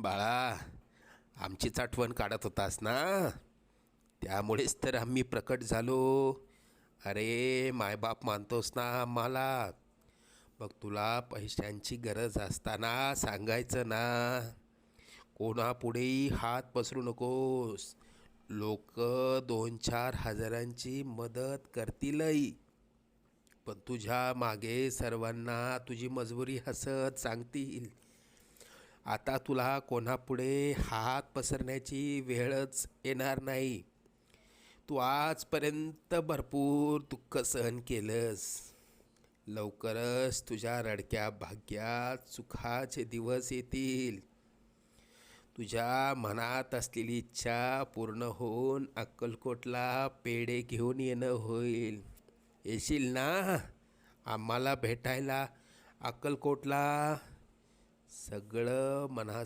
बाळा, आमचीच आठवण काढत होतास ना, त्यामुळेच तर आम्ही प्रकट झालो. अरे मायबाप मानतोस ना आम्हाला, मग तुला पैशांची गरज असताना सांगायचं ना. कोणापुढेही हात पसरू नकोस. लोक 2-4 हजारांची मदत करतीलही, पण तुझ्या मागे सर्वांना तुझी मजबुरी हसत सांगतील. आता तुला कोणापुढे हात पसरण्याची वेळच येणार नाही. तू आजपर्यंत भरपूर दुःख सहन केलंस. लवकरच तुझ्या रडक्या भाग्यात सुखाचे दिवस येतील. तुझ्या मनात असलेली इच्छा पूर्ण होऊन अक्कलकोटला पेढे घेऊन येणं होईल. येशील ना आम्हाला भेटायला अक्कलकोटला? सगळं मनासारखं